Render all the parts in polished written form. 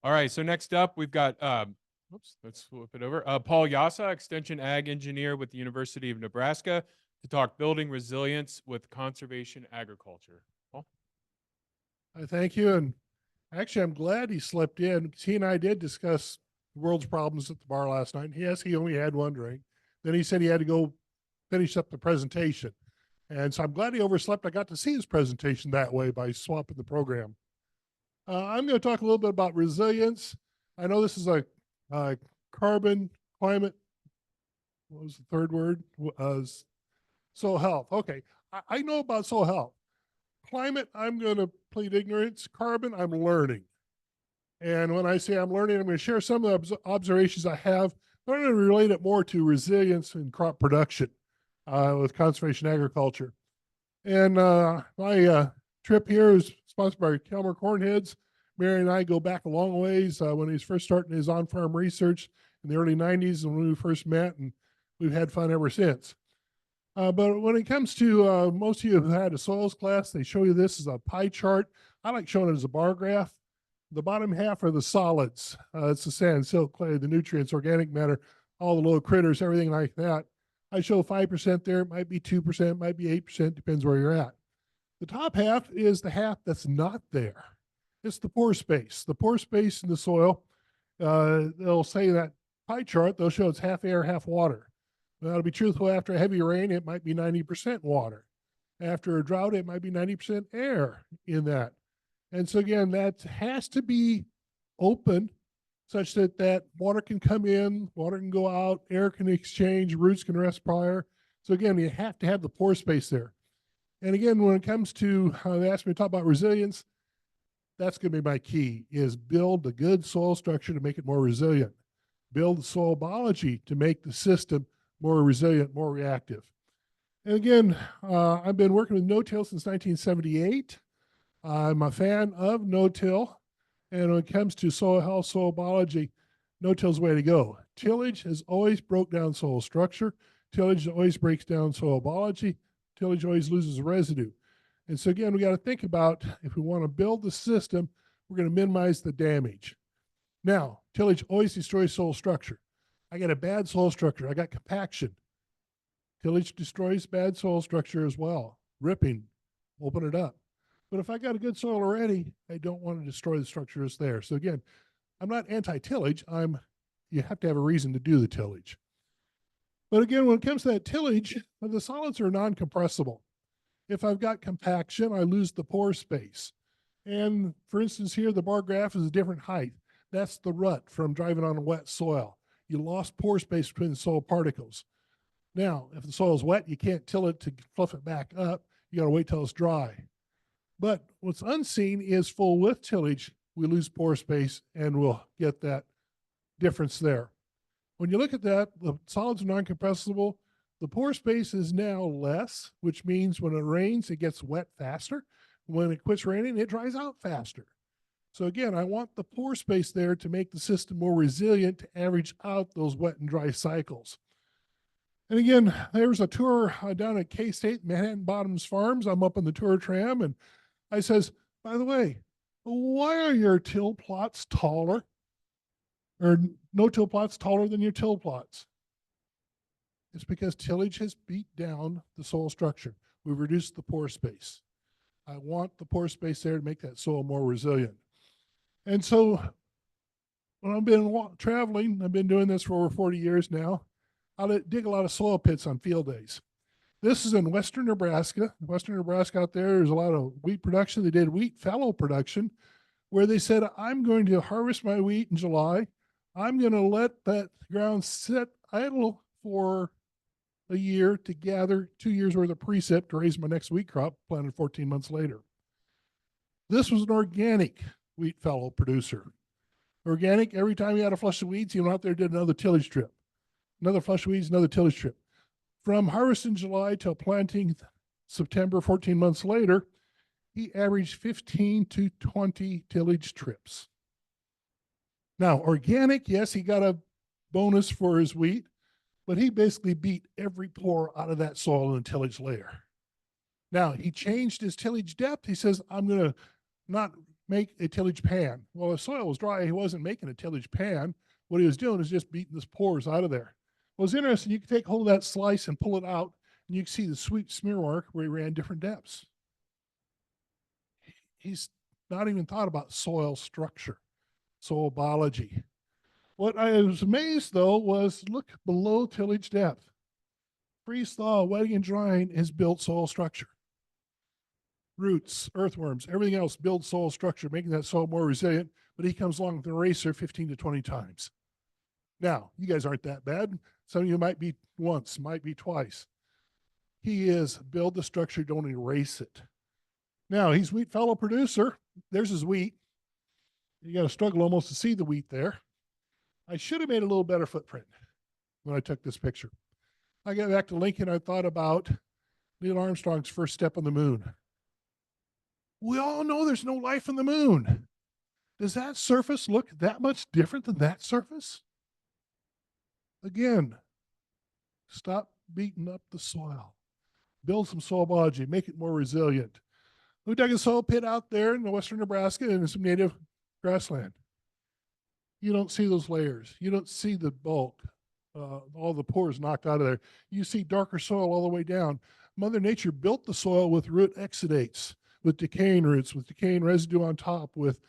All right, so next up, we've got, oops, let's flip it over. Paul Jasa, Extension Ag Engineer with the University of Nebraska, to talk building resilience with conservation agriculture. Paul? I thank you. And actually, I'm glad he slipped in because he and I did discuss the world's problems at the bar last night. Yes, he only had one drink. Then he said he had to go finish up the presentation. And so I'm glad he overslept. I got to see his presentation that way by swapping the program. I'm going to talk a little bit about resilience. I know this is a carbon, climate, what was the third word? Soil health. Okay. I know about soil health. Climate, I'm going to plead ignorance. Carbon, I'm learning. And when I say I'm learning, I'm going to share some of the observations I have, but I'm going to relate it more to resilience and crop production with conservation agriculture. And my trip here is sponsored by Kelmer Cornheads. Mary and I go back a long ways when he was first starting his on-farm research in the early 90s and when we first met, and we've had fun ever since. But when it comes to most of you who had a soils class, they show you this as a pie chart. I like showing it as a bar graph. The bottom half are the solids. It's the sand, silt, clay, the nutrients, organic matter, all the little critters, everything like that. I show 5% there. It might be 2%, it might be 8%, depends where you're at. The top half is the half that's not there. It's the pore space. The pore space in the soil, they'll say that pie chart, they'll show it's half air, half water. Well, to be truthful, after a heavy rain, it might be 90% water. After a drought, it might be 90% air in that. And so again, that has to be open such that that water can come in, water can go out, air can exchange, roots can respire. So again, you have to have the pore space there. And again, when it comes to, they asked me to talk about resilience, that's going to be my key, is build a good soil structure to make it more resilient. Build soil biology to make the system more resilient, more reactive. And again, I've been working with no-till since 1978. I'm a fan of no-till. And when it comes to soil health, soil biology, no-till's the way to go. Tillage has always broke down soil structure. Tillage always breaks down soil biology. Tillage always loses residue. And so again, we got to think about if we want to build the system, we're going to minimize the damage. Now, tillage always destroys soil structure. I got a bad soil structure. I got compaction. Tillage destroys bad soil structure as well. Ripping, open it up. But if I got a good soil already, I don't want to destroy the structure that's there. So again, I'm not anti-tillage. You have to have a reason to do the tillage. But again, when it comes to that tillage, the solids are non-compressible. If I've got compaction, I lose the pore space. And for instance, here, the bar graph is a different height. That's the rut from driving on a wet soil. You lost pore space between the soil particles. Now, if the soil is wet, you can't till it to fluff it back up. You got to wait till it's dry. But what's unseen is full width tillage, we lose pore space and we'll get that difference there. When you look at that, the solids are non-compressible. The pore space is now less, which means when it rains, it gets wet faster. When it quits raining, it dries out faster. So again, I want the pore space there to make the system more resilient to average out those wet and dry cycles. And again, there was a tour down at K-State, Manhattan Bottoms Farms. I'm up on the tour tram and I says, by the way, why are your till plots taller? Or no-till plots taller than your till plots? It's because tillage has beat down the soil structure. We've reduced the pore space. I want the pore space there to make that soil more resilient. And so when I've been traveling, I've been doing this for over 40 years now, I dig a lot of soil pits on field days. This is in western Nebraska. Western Nebraska out there's a lot of wheat production. They did wheat fallow production where they said, I'm going to harvest my wheat in July. I'm going to let that ground sit idle for a year to gather 2 years worth of precip to raise my next wheat crop planted 14 months later. This was an organic wheat fallow producer. Organic, every time you had a flush of weeds, he went out there and did another tillage trip. Another flush of weeds, another tillage trip. From harvest in July till planting September, 14 months later, he averaged 15 to 20 tillage trips. Now, organic, yes, he got a bonus for his wheat, but he basically beat every pore out of that soil in the tillage layer. Now, he changed his tillage depth. He says, I'm going to not make a tillage pan. Well, the soil was dry. He wasn't making a tillage pan. What he was doing is just beating the pores out of there. Well, it's interesting. You can take hold of that slice and pull it out, and you can see the sweet smear mark where he ran different depths. He's not even thought about soil structure, soil biology. What I was amazed though was look below tillage depth. Freeze thaw, wetting and drying has built soil structure. Roots, earthworms, everything else builds soil structure, making that soil more resilient. But he comes along with an eraser 15 to 20 times. Now, you guys aren't that bad. Some of you might be once, might be twice. He is build the structure, don't erase it. Now, he's wheat fallow producer. There's his wheat. You got to struggle almost to see the wheat there. I should have made a little better footprint when I took this picture. I got back to Lincoln. I thought about Neil Armstrong's first step on the moon. We all know there's no life on the moon. Does that surface look that much different than that surface? Again, stop beating up the soil. Build some soil biology, make it more resilient. We dug a soil pit out there in the western Nebraska and some native grassland. You don't see those layers. You don't see the bulk, all the pores knocked out of there. You see darker soil all the way down. Mother Nature built the soil with root exudates, with decaying roots, with decaying residue on top, with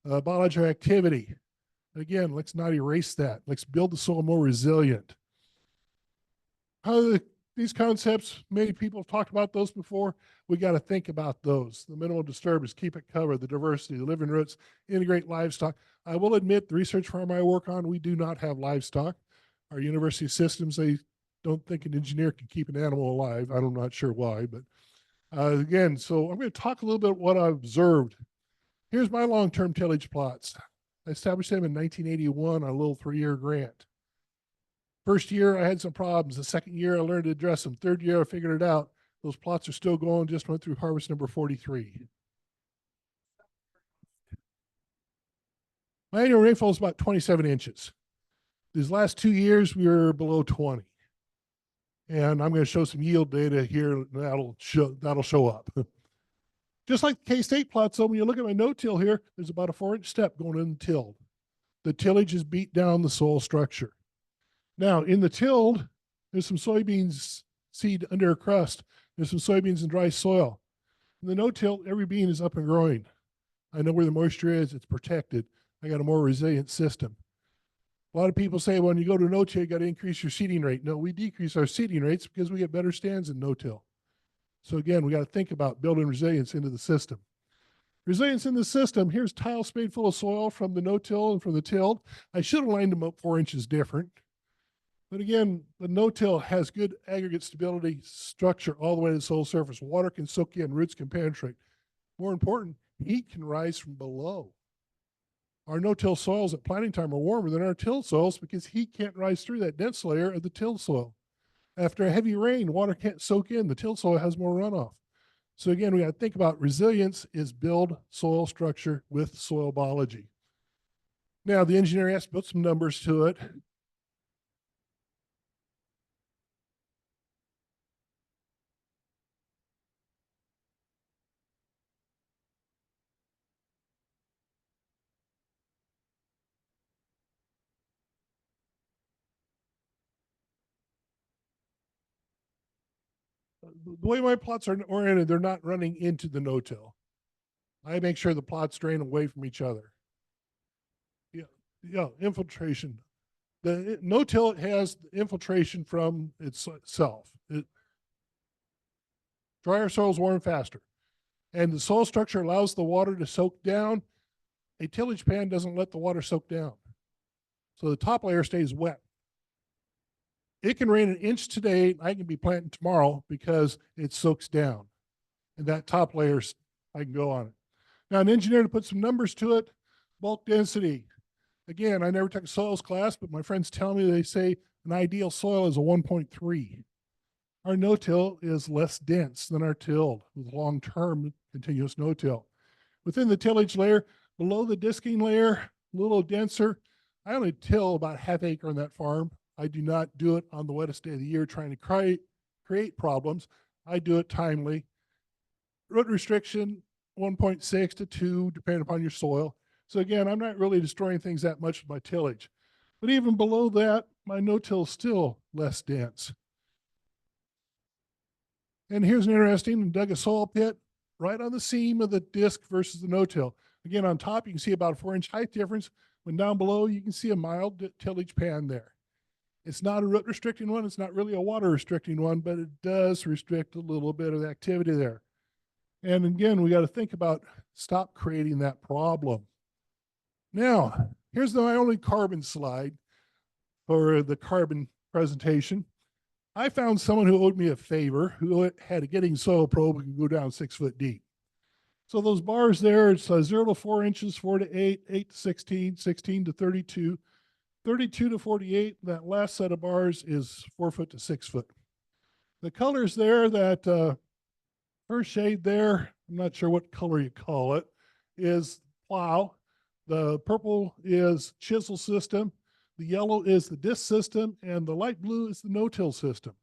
biological activity. Again, let's not erase that. Let's build the soil more resilient. These concepts, many people have talked about those before. We got to think about those. The minimal disturbance, keep it covered, the diversity, the living roots, integrate livestock. I will admit, the research farm I work on, we do not have livestock. Our university systems, they don't think an engineer can keep an animal alive. I'm not sure why, but again, so I'm going to talk a little bit about what I observed. Here's my long-term tillage plots. I established them in 1981 on a little 3-year grant. First year, I had some problems. The second year, I learned to address them. Third year, I figured it out. Those plots are still going, just went through harvest number 43. My annual rainfall is about 27 inches. These last 2 years, we were below 20. And I'm going to show some yield data here that'll show up. Just like the K-State plots, though, when you look at my no-till here, there's about a 4-inch step going in the tilled. The tillage has beat down the soil structure. Now, in the tilled, there's some soybeans seed under a crust. There's some soybeans in dry soil. In the no-till, every bean is up and growing. I know where the moisture is. It's protected. I got a more resilient system. A lot of people say, when you go to no-till, you got to increase your seeding rate. No, we decrease our seeding rates because we get better stands in no-till. So again, we got to think about building resilience into the system. Resilience in the system, here's tile spade full of soil from the no-till and from the tilled. I should have lined them up 4 inches different. But again, the no-till has good aggregate stability structure all the way to the soil surface. Water can soak in, roots can penetrate. More important, heat can rise from below. Our no-till soils at planting time are warmer than our tilled soils because heat can't rise through that dense layer of the tilled soil. After a heavy rain, water can't soak in. The tilled soil has more runoff. So again, we got to think about resilience is build soil structure with soil biology. Now, the engineer has to put some numbers to it. The way my plots are oriented, they're not running into the no-till. I make sure the plots drain away from each other. Yeah, infiltration. The no-till has infiltration from itself. Drier soils warm faster. And the soil structure allows the water to soak down. A tillage pan doesn't let the water soak down. So the top layer stays wet. It can rain an inch today. I can be planting tomorrow because it soaks down. And that top layer, I can go on it. Now, an engineer to put some numbers to it, bulk density. Again, I never took a soils class, but my friends tell me, they say an ideal soil is a 1.3. Our no-till is less dense than our tilled with long-term continuous no-till. Within the tillage layer, below the disking layer, a little denser. I only till about ½ acre on that farm. I do not do it on the wettest day of the year trying to create problems. I do it timely. Root restriction, 1.6 to 2, depending upon your soil. So again, I'm not really destroying things that much with my tillage. But even below that, my no-till is still less dense. And here's an interesting, dug a soil pit right on the seam of the disc versus the no-till. Again, on top, you can see about a 4-inch height difference. When down below, you can see a mild tillage pan there. It's not a root restricting one. It's not really a water restricting one, but it does restrict a little bit of the activity there. And again, we got to think about stop creating that problem. Now, here's my only carbon slide for the carbon presentation. I found someone who owed me a favor, who had a getting soil probe and could go down 6 foot deep. So those bars there, it's 0 to 4 inches, 4 to 8, 8 to 16, 16 to 32, 32 to 48. That last set of bars is 4 foot to 6 foot. The colors there, that first shade there, I'm not sure what color you call it, is plow. The purple is chisel system. The yellow is the disc system, and the light blue is the no-till system.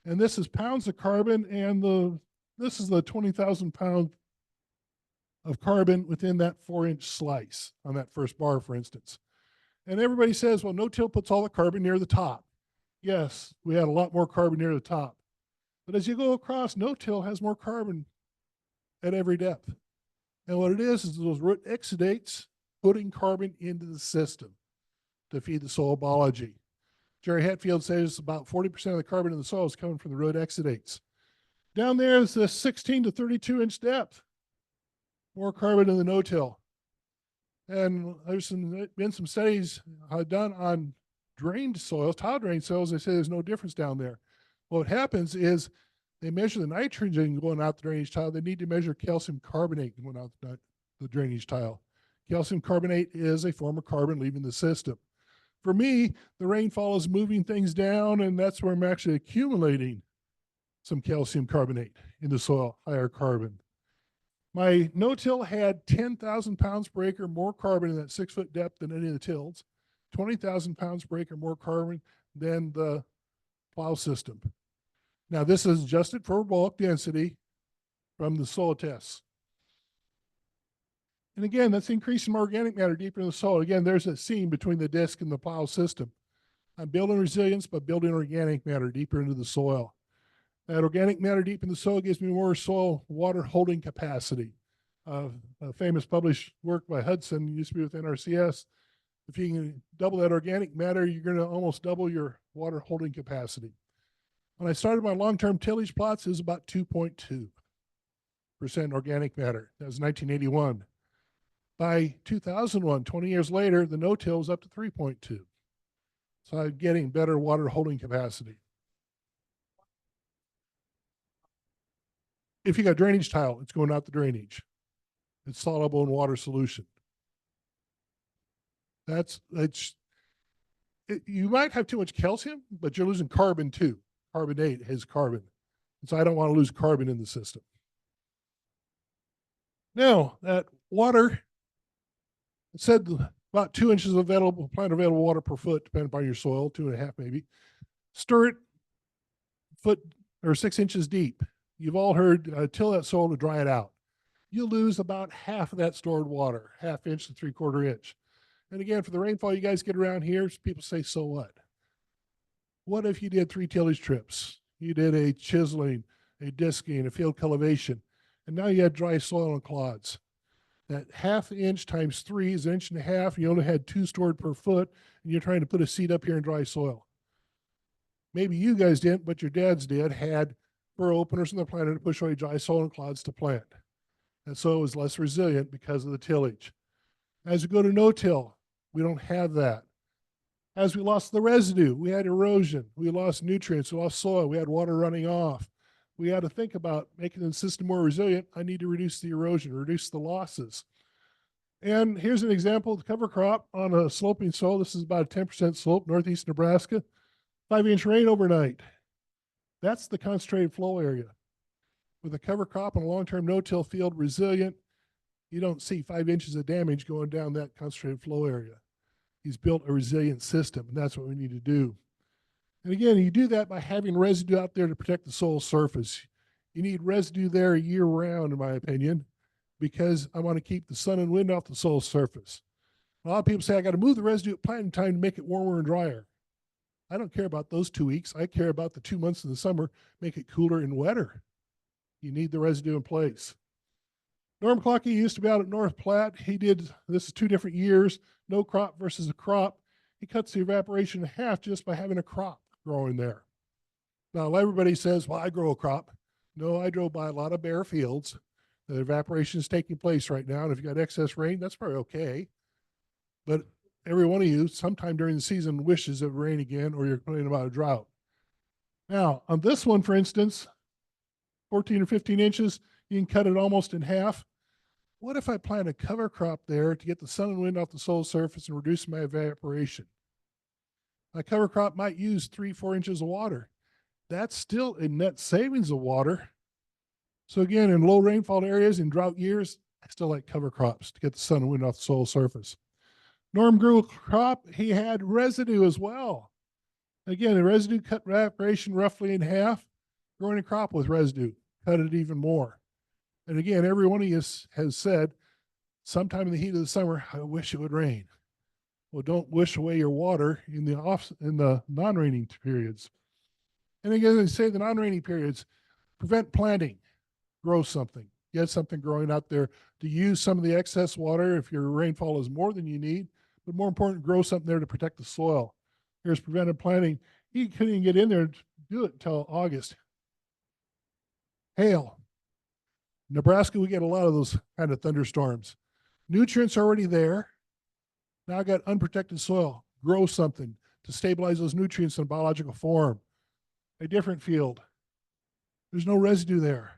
And this is pounds of carbon, and this is the 20,000 pound of carbon within that 4-inch slice on that first bar, for instance. And everybody says, well, no-till puts all the carbon near the top. Yes, we had a lot more carbon near the top. But as you go across, no-till has more carbon at every depth. And what it is those root exudates putting carbon into the system to feed the soil biology. Jerry Hetfield says about 40% of the carbon in the soil is coming from the root exudates. Down there is the 16 to 32-inch depth. More carbon in the no-till. And there's been some studies done on drained soils, tile drained soils. They say there's no difference down there. What happens is they measure the nitrogen going out the drainage tile. They need to measure calcium carbonate going out the drainage tile. Calcium carbonate is a form of carbon leaving the system. For me, the rainfall is moving things down, and that's where I'm actually accumulating some calcium carbonate in the soil, higher carbon. My no-till had 10,000 pounds per acre more carbon in that 6 foot depth than any of the tills, 20,000 pounds per acre more carbon than the plow system. Now, this is adjusted for bulk density from the soil tests. And again, that's increasing my organic matter deeper in the soil. Again, there's a seam between the disc and the plow system. I'm building resilience, but building organic matter deeper into the soil. That organic matter deep in the soil gives me more soil water holding capacity. A famous published work by Hudson, used to be with NRCS. If you can double that organic matter, you're going to almost double your water holding capacity. When I started my long-term tillage plots, it was about 2.2% organic matter. That was 1981. By 2001, 20 years later, the no-till was up to 3.2. So I'm getting better water holding capacity. If you got drainage tile, it's going out the drainage. It's soluble in water solution. You might have too much calcium, but you're losing carbon too. Carbonate has carbon. And so I don't want to lose carbon in the system. Now, that water, it said about 2 inches of available, plant available water per foot, depending upon your soil, 2.5 maybe. Stir it foot or 6 inches deep. You've all heard till that soil to dry it out. You'll lose about half of that stored water, 1/2 inch to 3/4 inch. And again, for the rainfall you guys get around here, people say, so what? What if you did 3 tillage trips? You did a chiseling, a disking, a field cultivation, and now you had dry soil and clods. That 1/2 inch times 3 is 1.5 inches. You only had 2 stored per foot, and you're trying to put a seed up here in dry soil. Maybe you guys didn't, but your dads did, had burrow openers in the planter to push away dry soil and clods to plant. And so it was less resilient because of the tillage. As we go to no-till, we don't have that. As we lost the residue, we had erosion, we lost nutrients, we lost soil, we had water running off. We had to think about making the system more resilient. I need to reduce the erosion, reduce the losses. And here's an example of the cover crop on a sloping soil. This is about a 10% slope, northeast Nebraska. 5-inch rain overnight. That's the concentrated flow area. With a cover crop on a long-term no-till field resilient, you don't see 5 inches of damage going down that concentrated flow area. He's built a resilient system, and that's what we need to do. And again, you do that by having residue out there to protect the soil surface. You need residue there year round, in my opinion. because I want to keep the sun and wind off the soil surface. A lot of people say I got to move the residue at planting time to make it warmer and drier. I don't care about those 2 weeks. I care about the 2 months of the summer, make it cooler and wetter. You need the residue in place. Norm Clocky used to be out at North Platte. He did, this is 2 different years, no crop versus a crop. He cuts the evaporation in half just by having a crop growing there. Now, everybody says, well, I grow a crop. No, I drove by a lot of bare fields. The evaporation is taking place right now. And if you got excess rain, that's probably okay. But every one of you, sometime during the season, wishes it would rain again, or you're complaining about a drought. Now, on this one, for instance, 14 or 15 inches, you can cut it almost in half. What if I plant a cover crop there to get the sun and wind off the soil surface and reduce my evaporation? My cover crop might use 3-4 inches of water. That's still a net savings of water. So again, in low rainfall areas, in drought years, I still like cover crops to get the sun and wind off the soil surface. Norm grew a crop. He had residue as well. Again, the residue cut evaporation roughly in half. Growing a crop with residue, cut it even more. And again, every one of you has said, sometime in the heat of the summer, I wish it would rain. Well, don't wish away your water in the non-raining periods. And again, they say the non-rainy periods, prevent planting, grow something. Get something growing out there to use some of the excess water if your rainfall is more than you need, but more important, grow something there to protect the soil. Here's preventive planting. He couldn't even get in there to do it until August. Hail. Nebraska, we get a lot of those kind of thunderstorms. Nutrients are already there. Now I got unprotected soil. Grow something to stabilize those nutrients in biological form. A different field. There's no residue there.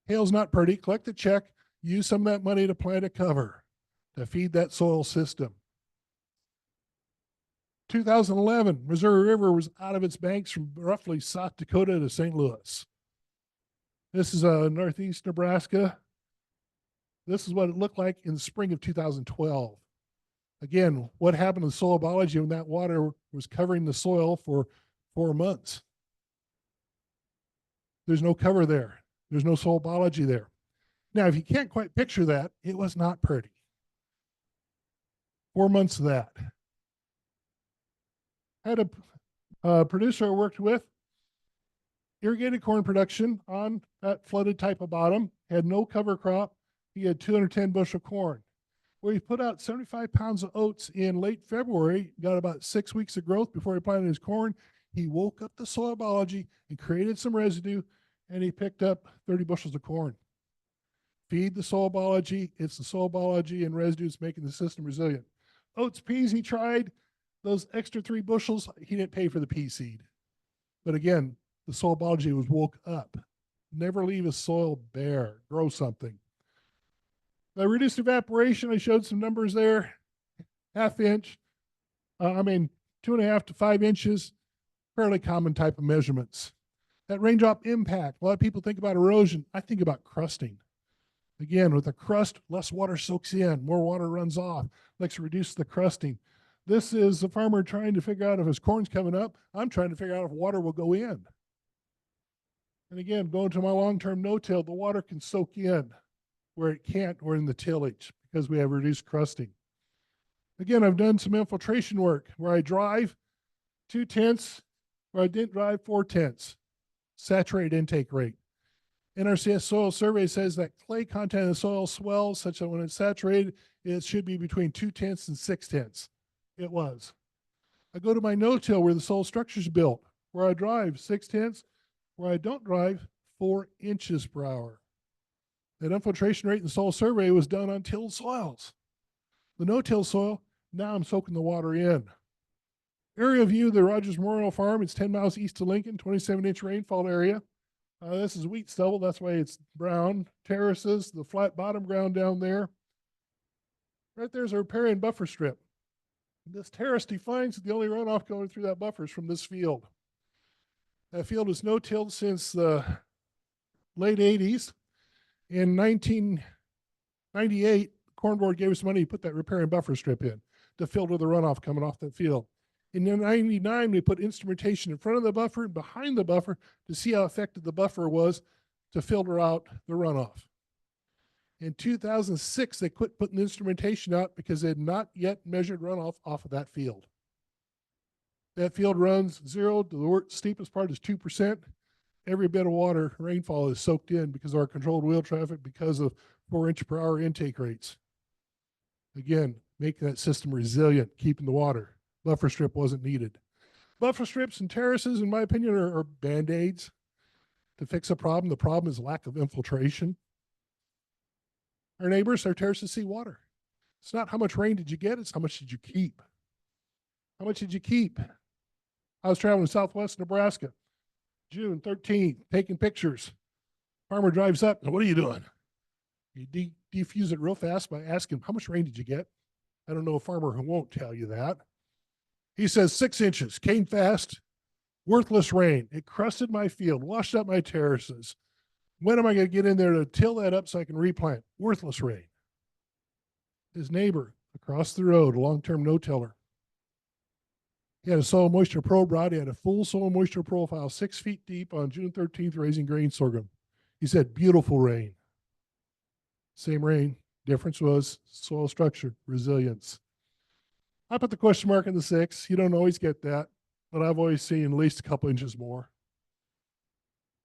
Hail's not pretty. Collect the check. Use some of that money to plant a cover to feed that soil system. 2011, Missouri River was out of its banks from roughly South Dakota to St. Louis. This is northeast Nebraska. This is what it looked like in the spring of 2012. Again, what happened to the soil biology when that water was covering the soil for 4 months? There's no cover there. There's no soil biology there. Now, if you can't quite picture that, it was not pretty. 4 months of that. I had a producer I worked with, irrigated corn production on that flooded type of bottom, had no cover crop. He had 210 bushel corn. Where he put out 75 pounds of oats in late February, got about 6 weeks of growth before he planted his corn. He woke up the soil biology and created some residue, and he picked up 30 bushels of corn. Feed the soil biology. It's the soil biology and residues making the system resilient. Oats, peas, he tried. Those extra 3 bushels, he didn't pay for the pea seed. But again, the soil biology was woke up. Never leave a soil bare. Grow something. I reduced evaporation. I showed some numbers there. 1/2 inch. 2.5 to 5 inches. Fairly common type of measurements. That raindrop impact. A lot of people think about erosion. I think about crusting. Again, with a crust, less water soaks in, more water runs off. Let's reduce the crusting. This is the farmer trying to figure out if his corn's coming up. I'm trying to figure out if water will go in. And again, going to my long-term no-till, the water can soak in where it can't or in the tillage because we have reduced crusting. Again, I've done some infiltration work where I drive 2/10, where I didn't drive 4/10. Saturated intake rate. NRCS soil survey says that clay content of the soil swells such that when it's saturated, it should be between 2/10 and 6/10. It was. I go to my no-till where the soil structure is built, where I drive 6/10, where I don't drive 4 inches per hour. That infiltration rate in the soil survey was done on tilled soils. The no-till soil, now I'm soaking the water in. Area view of the Rogers Memorial Farm, it's 10 miles east of Lincoln, 27-inch rainfall area. This is wheat stubble, that's why it's brown. Terraces, the flat bottom ground down there. Right there's a riparian buffer strip. This terrace defines the only runoff going through that buffer is from this field. That field was no-tilled since the late 80s. In 1998, Corn Board gave us money to put that riparian buffer strip in to filter the runoff coming off that field. In 1999, we put instrumentation in front of the buffer and behind the buffer to see how effective the buffer was to filter out the runoff. In 2006, they quit putting the instrumentation out because they had not yet measured runoff off of that field. That field runs 0 to the steepest part is 2%. Every bit of water, rainfall is soaked in because of our controlled wheel traffic, because of 4-inch per hour intake rates. Again, making that system resilient, keeping the water. Buffer strip wasn't needed. Buffer strips and terraces, in my opinion, are Band-Aids to fix a problem. The problem is lack of infiltration. Our neighbors, our terraces see water. It's not how much rain did you get, it's how much did you keep. How much did you keep? I was traveling southwest Nebraska, June 13th, taking pictures. Farmer drives up, and what are you doing? You defuse it real fast by asking, how much rain did you get? I don't know a farmer who won't tell you that. He says 6 inches, came fast, worthless rain. It crusted my field, washed up my terraces. When am I going to get in there to till that up so I can replant? Worthless rain. His neighbor across the road, a long-term no-tiller. He had a soil moisture probe rod. He had a full soil moisture profile, 6 feet deep on June 13th, raising grain sorghum. He said, beautiful rain. Same rain. Difference was soil structure, resilience. I put the question mark in the 6. You don't always get that, but I've always seen at least a couple inches more.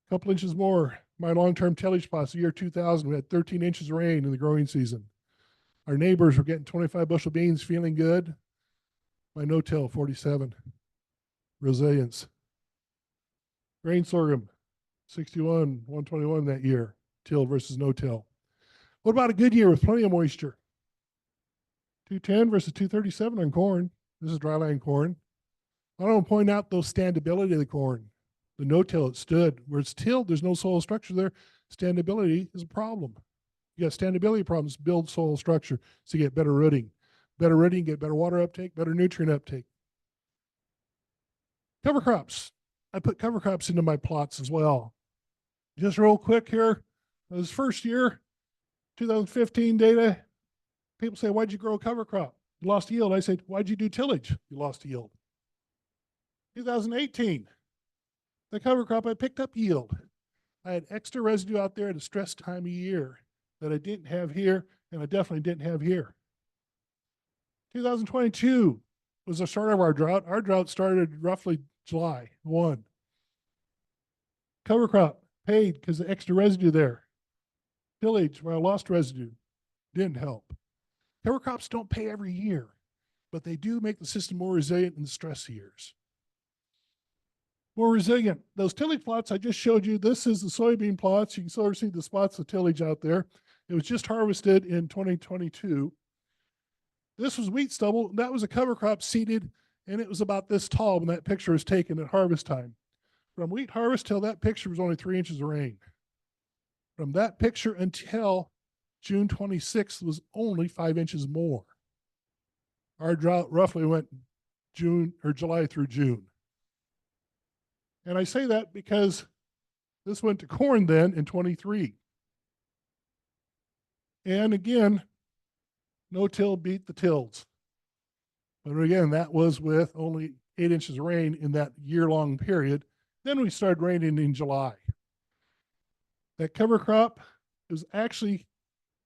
A couple inches more. My long-term tillage plots, the year 2000, we had 13 inches of rain in the growing season. Our neighbors were getting 25 bushel beans, feeling good. My no-till, 47. Resilience. Grain sorghum, 61, 121 that year. Till versus no-till. What about a good year with plenty of moisture? 210 versus 237 on corn. This is dryland corn. I want to point out those standability of the corn. The no-till, it stood. Where it's tilled, there's no soil structure there. Standability is a problem. You got standability problems, build soil structure, so you get better rooting. Better rooting, get better water uptake, better nutrient uptake. Cover crops. I put cover crops into my plots as well. Just real quick here. This first year, 2015 data, people say, why'd you grow a cover crop? You lost yield. I said, why'd you do tillage? You lost yield. 2018, the cover crop, I picked up yield. I had extra residue out there at a stress time of year that I didn't have here, and I definitely didn't have here. 2022 was the start of our drought. Our drought started roughly July 1. Cover crop paid because of extra residue there. Tillage, where I lost residue, didn't help. Cover crops don't pay every year, but they do make the system more resilient in the stress years. More resilient. Those tillage plots I just showed you, this is the soybean plots. You can still see the spots of tillage out there. It was just harvested in 2022. This was wheat stubble. That was a cover crop seeded, and it was about this tall when that picture was taken at harvest time. From wheat harvest till that picture was only 3 inches of rain. From that picture until June 26th was only 5 inches more. Our drought roughly went July through June. And I say that because this went to corn then in 23. And again, no-till beat the tills. But again, that was with only 8 inches of rain in that year-long period. Then we started raining in July. That cover crop is actually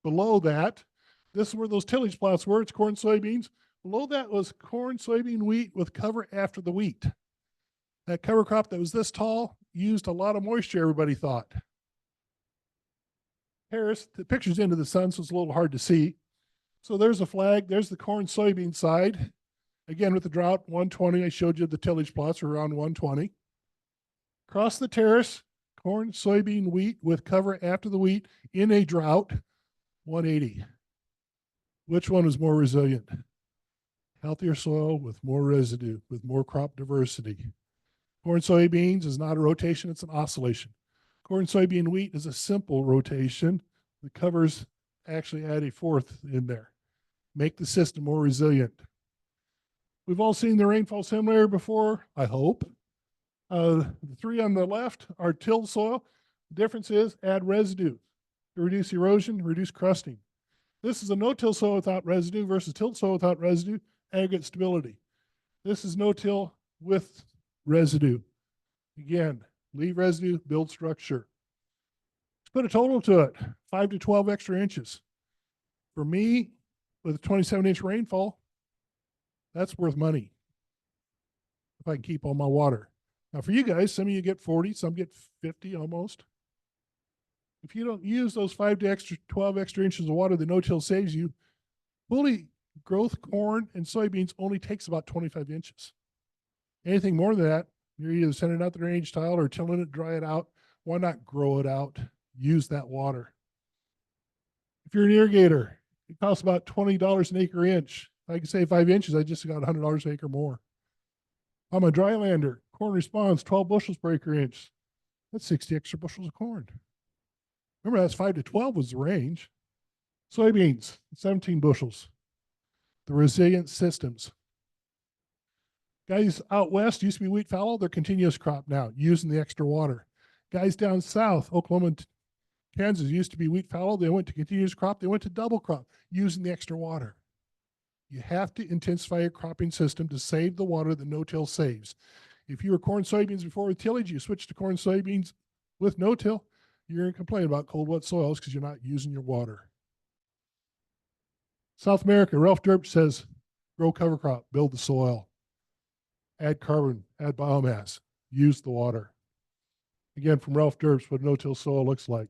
below that. This is where those tillage plots were. It's corn, soybeans. Below that was corn, soybean, wheat with cover after the wheat. That cover crop that was this tall used a lot of moisture, everybody thought. Harris, the picture's into the sun, so it's a little hard to see. So there's a flag. There's the corn, soybean side. Again, with the drought, 120. I showed you the tillage plots are around 120. Across the terrace, corn, soybean, wheat with cover after the wheat in a drought, 180. Which one was more resilient? Healthier soil with more residue, with more crop diversity. Corn, soybeans is not a rotation, it's an oscillation. Corn, soybean, wheat is a simple rotation. The covers actually add a fourth in there. Make the system more resilient. We've all seen the rainfall simulator before, I hope. The 3 on the left are tilled soil. The difference is add residue to reduce erosion, reduce crusting. This is a no-till soil without residue versus tilled soil without residue, aggregate stability. This is no-till with residue. Again, leave residue, build structure. To put a total to it, 5 to 12 extra inches. For me, with a 27-inch rainfall, that's worth money if I can keep all my water. Now, for you guys, some of you get 40, some get 50 almost. If you don't use those 5 to 12 extra inches of water that no-till saves you, fully growth corn and soybeans only takes about 25 inches. Anything more than that, you're either sending out the drainage tile or tilling it, dry it out. Why not grow it out? Use that water. If you're an irrigator, it costs about $20 an acre inch. If I can save 5 inches, I just got $100 an acre more. I'm a drylander. Corn responds 12 bushels per acre inch. That's 60 extra bushels of corn. Remember, that's 5 to 12 was the range. Soybeans, 17 bushels. The resilient systems. Guys out west used to be wheat fallow. They're continuous crop now, using the extra water. Guys down south, Oklahoma and Kansas, used to be wheat fallow. They went to continuous crop. They went to double crop, using the extra water. You have to intensify your cropping system to save the water that no-till saves. If you were corn soybeans before with tillage, you switch to corn soybeans with no-till, you're going to complain about cold, wet soils because you're not using your water. South America, Ralph Derp says, grow cover crop, build the soil, add carbon, add biomass, use the water. Again, from Ralph Derps, what no-till soil looks like.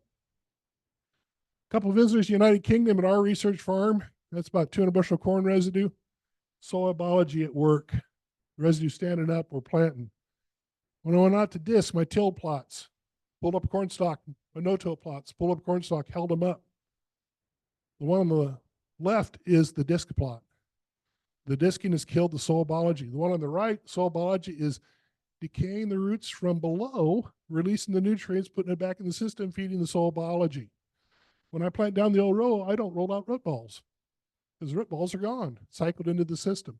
A couple of visitors, United Kingdom, at our research farm. That's about 200 bushel corn residue. Soil biology at work. Residue standing up, we're planting. When I went out to disc my till plots, pulled up corn stalk, my no-till plots, pulled up corn stalk, held them up. The one on the left is the disc plot. The disking has killed the soil biology. The one on the right, soil biology, is decaying the roots from below, releasing the nutrients, putting it back in the system, feeding the soil biology. When I plant down the old row, I don't roll out root balls because root balls are gone, cycled into the system.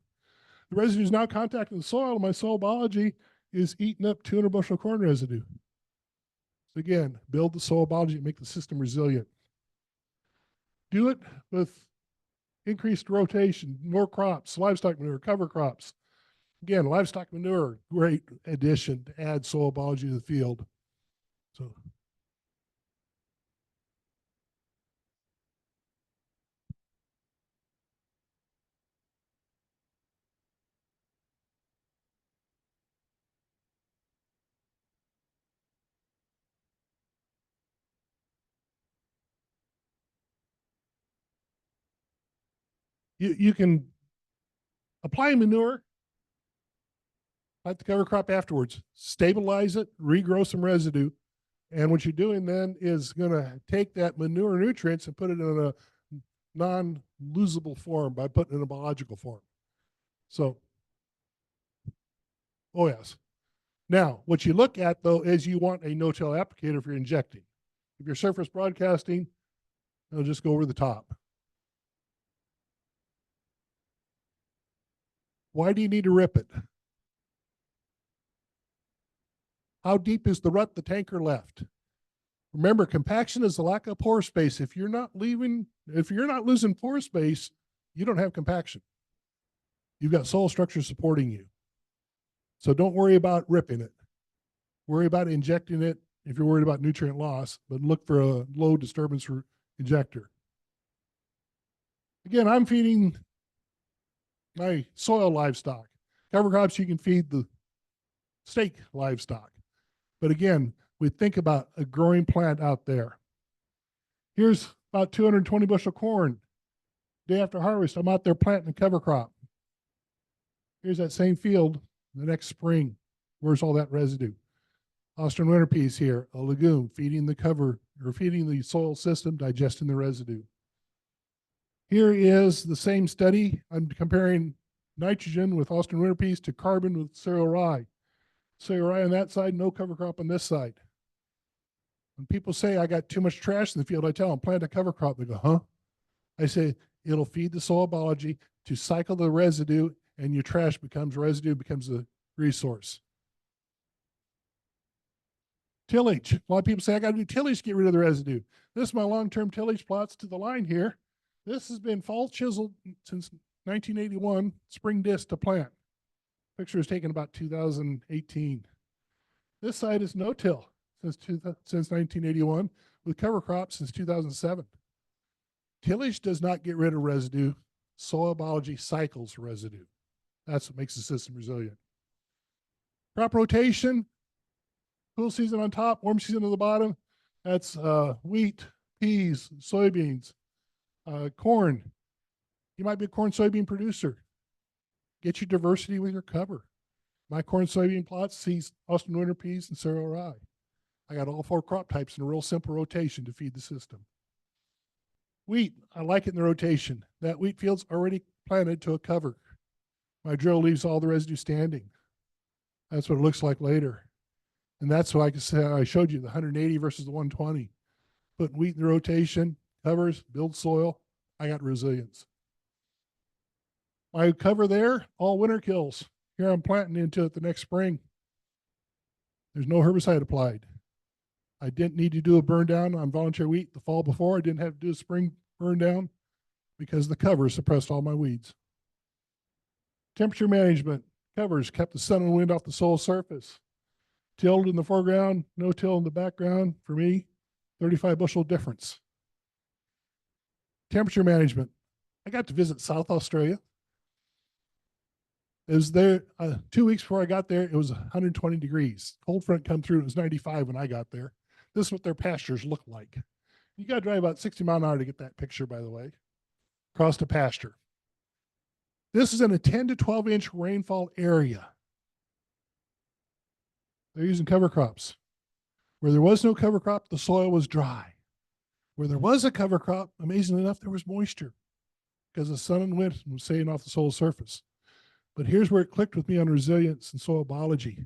The residue is now contacting the soil, and my soil biology is eating up 200 bushel corn residue. So again, build the soil biology and make the system resilient. Do it with increased rotation, more crops, livestock manure, cover crops. Again, livestock manure, great addition to add soil biology to the field. So you can apply manure, plant the cover crop afterwards, stabilize it, regrow some residue. And what you're doing then is going to take that manure nutrients and put it in a non-losable form by putting it in a biological form. So, oh yes. Now, what you look at though is you want a no-till applicator if you're injecting. If you're surface broadcasting, it'll just go over the top. Why do you need to rip it? How deep is the rut the tanker left? Remember, compaction is the lack of pore space. If you're not losing pore space, you don't have compaction. You've got soil structure supporting you. So don't worry about ripping it. Worry about injecting it if you're worried about nutrient loss, but look for a low disturbance injector. Again, I'm feeding my soil livestock. Cover crops, you can feed the steak livestock. But again, we think about a growing plant out there. Here's about 220 bushel corn. Day after harvest, I'm out there planting a cover crop. Here's that same field the next spring. Where's all that residue? Austrian winter peas here, a legume feeding the cover or feeding the soil system, digesting the residue. Here is the same study. I'm comparing nitrogen with Austrian winter peas to carbon with cereal rye. Cereal rye on that side, no cover crop on this side. When people say I got too much trash in the field, I tell them plant a cover crop. They go, huh? I say it'll feed the soil biology to cycle the residue, and your trash becomes residue, becomes a resource. Tillage. A lot of people say I got to do tillage to get rid of the residue. This is my long-term tillage plots to the line here. This has been fall chiseled since 1981, spring disc to plant. Picture was taken about 2018. This side is no-till since 1981. with cover crops since 2007. Tillage does not get rid of residue. Soil biology cycles residue. That's what makes the system resilient. Crop rotation, cool season on top, warm season on the bottom. That's wheat, peas, soybeans, corn. You might be a corn soybean producer. Get your diversity with your cover. My corn soybean plots sees Austin winter peas and cereal rye. I got all 4 crop types in a real simple rotation to feed the system. Wheat, I like it in the rotation. That wheat field's already planted to a cover. My drill leaves all the residue standing. That's what it looks like later. And that's why I showed you the 180 versus the 120. Put wheat in the rotation, covers, build soil. I got resilience. My cover there, all winter kills. Here I'm planting into it the next spring. There's no herbicide applied. I didn't need to do a burn down on volunteer wheat the fall before. I didn't have to do a spring burn down because the cover suppressed all my weeds. Temperature management, covers kept the sun and wind off the soil surface. Tilled in the foreground, no till in the background. For me, 35 bushel difference. Temperature management. I got to visit South Australia. It was there 2 weeks before I got there. It was 120 degrees. Cold front come through. It was 95 when I got there. This is what their pastures look like. You got to drive about 60 miles an hour to get that picture, by the way. Across the pasture. This is in a 10 to 12 inch rainfall area. They're using cover crops. Where there was no cover crop, the soil was dry. Where there was a cover crop, amazingly enough, there was moisture because the sun and wind was staying off the soil surface. But here's where it clicked with me on resilience and soil biology.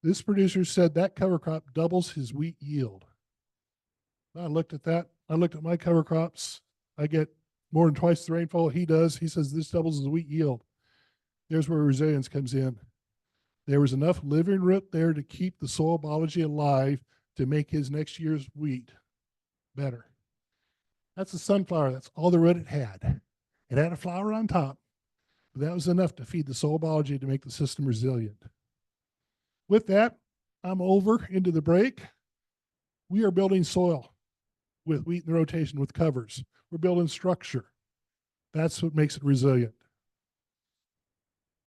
This producer said that cover crop doubles his wheat yield. I looked at that. I looked at my cover crops. I get more than twice the rainfall he does. He says this doubles his wheat yield. There's where resilience comes in. There was enough living root there to keep the soil biology alive to make his next year's wheat better. That's a sunflower. That's all the root it had. It had a flower on top, but that was enough to feed the soil biology to make the system resilient. With that, I'm over into the break. We are building soil with wheat in the rotation with covers. We're building structure. That's what makes it resilient.